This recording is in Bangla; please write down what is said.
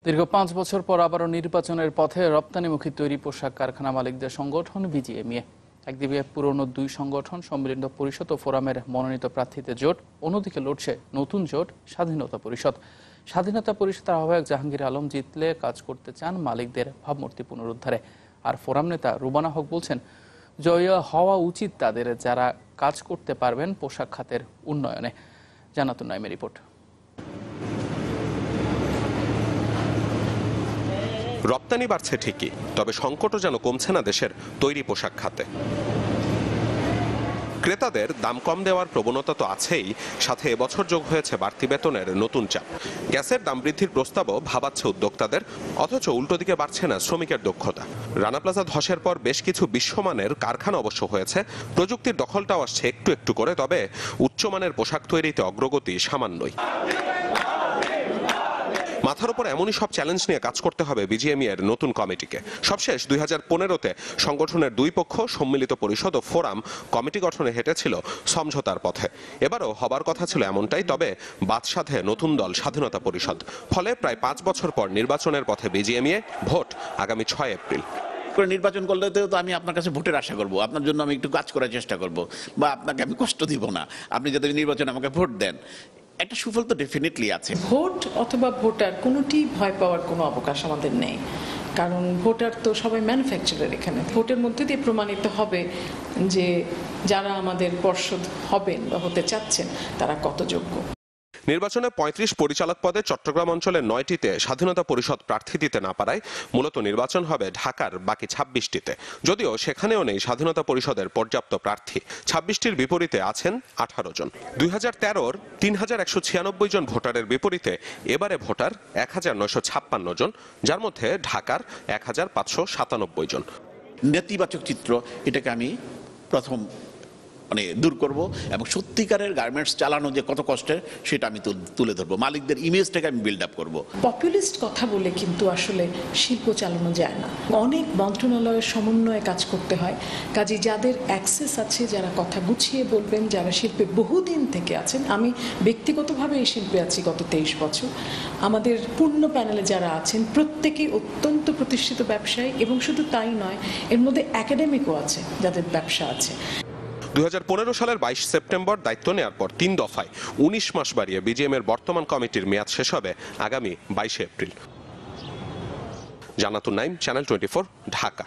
দীর্ঘ ৫ বছর পর আবারও নির্বাচনের পথে রপ্তানিমুখী তৈরি পোশাক কারখানা মালিকদের সংগঠন বিজিএমইএ। একদিকে পুরনো দুই সংগঠন সম্মিলিত পরিষদ ও ফোরামের মনোনীত প্রার্থীদের জোট, অন্যদিকে লড়ছে নতুন জোট স্বাধীনতা পরিষদ। স্বাধীনতা পরিষদের আহ্বায়ক জাহাঙ্গীর আলম জিতলে কাজ করতে চান মালিকদের ভাবমূর্তি পুনরুদ্ধারে, আর ফোরাম নেতা রুবানা হক বলছেন জয় হওয়া উচিত তাদের, যারা কাজ করতে পারবেন পোশাক খাতের উন্নয়নে। জানাতুন নাইমের রিপোর্ট। রপ্তানি বাড়ছে ঠিকই, তবে সংকটও যেন কমছে না দেশের তৈরি পোশাক খাতে। ক্রেতাদের দাম কম দেওয়ার প্রবণতা তো আছেই, সাথে এবছর যোগ হয়েছে বাড়তি বেতনের নতুন চাপ। গ্যাসের দাম বৃদ্ধির প্রস্তাবও ভাবাচ্ছে উদ্যোক্তাদের, অথচ উল্টো দিকে বাড়ছে না শ্রমিকের দক্ষতা। রানা প্লাজা ধসের পর বেশ কিছু বিশ্বমানের কারখানা অবশ্য হয়েছে, প্রযুক্তির দখলটাও আসছে একটু একটু করে, তবে উচ্চমানের পোশাক তৈরিতে অগ্রগতি সামান্যই। মাথার উপর এমনই সব চ্যালেঞ্জ নিয়ে কাজ করতে হবে বিজিএমইএর নতুন কমিটিকে। সবশেষ 2015-তে সংগঠনের দুই পক্ষ সম্মিলিত পরিষদ ও ফোরাম কমিটি গঠনে হেঁটেছিল সমঝোতার পথে। এবারও হবার কথা ছিল এমনটাই, তবে বাদ সাধে নতুন দল স্বাধীনতা পরিষদ। ফলে প্রায় 5 বছর পর নির্বাচনের পথে বিজিএমইএ, ভোট আগামী 6 এপ্রিল। নির্বাচন করলে তো আমি আপনার কাছে ভোটের আশা করব, আপনার জন্য আমি একটু কাজ করার চেষ্টা করব, বা আপনাকে আমি কষ্ট দিব না, আপনি যাতে নির্বাচনে আমাকে ভোট দেন। একটা সুফল তো ডেফিনেটলি আছে। ভোট অথবা ভোটার কোনোটি ভয় পাওয়ার কোনো অবকাশ আমাদের নেই, কারণ ভোটার তো সবাই ম্যানুফ্যাকচারার। এখানে ভোটের মধ্যে দিয়ে প্রমাণিত হবে যে যারা আমাদের পর্ষদ হবেন বা হতে চাচ্ছেন তারা কত যোগ্য। নির্বাচনে 35 পরিচালক পদে চট্টগ্রাম অঞ্চলের 9টিতে স্বাধীনতা পরিষদ প্রার্থী দিতে না পারায় মূলত নির্বাচন হবে ঢাকার বাকি 26টিতে। যদিও সেখানেও নেই স্বাধীনতা পরিষদের পর্যাপ্ত প্রার্থী। 26টির বিপরীতে আছেন 18 জন। 2013-র 3196 জন ভোটারের বিপরীতে এবারে ভোটার 1956 জন, যার মধ্যে ঢাকার 1597 জন। নেতিবাচক চিত্র, এটাকে আমি প্রথম দূর করব এবং সত্যিকারের গার্মেন্টস চালানো যে কত কষ্টের সেটা আমি তুলে ধরবো। মালিকদের ইমেজটাকে আমি বিল্ড আপ করবো। পপুলিস্ট কথা বলে কিন্তু আসলে শিল্প চালানো যায় না। অনেক মন্ত্রণালয়ের সমন্বয়ে কাজ করতে হয়। কাজে যাদের অ্যাক্সেস আছে, যারা কথা গুছিয়ে বলবেন, যারা শিল্পে বহুদিন থেকে আছেন, আমি ব্যক্তিগতভাবে এই শিল্পে আছি গত 23 বছর। আমাদের পূর্ণ প্যানেলে যারা আছেন প্রত্যেকেই অত্যন্ত প্রতিষ্ঠিত ব্যবসায়ী, এবং শুধু তাই নয়, এর মধ্যে একাডেমিকও আছে যাদের ব্যবসা আছে। 2015 সালের 22 সেপ্টেম্বর দায়িত্ব নেওয়ার পর 3 দফায় 19 মাস বাড়িয়ে বিজিএমএর বর্তমান কমিটির মেয়াদ শেষ হবে আগামী 22 এপ্রিল। জানাতুন নাইম, চ্যানেল 24, ঢাকা।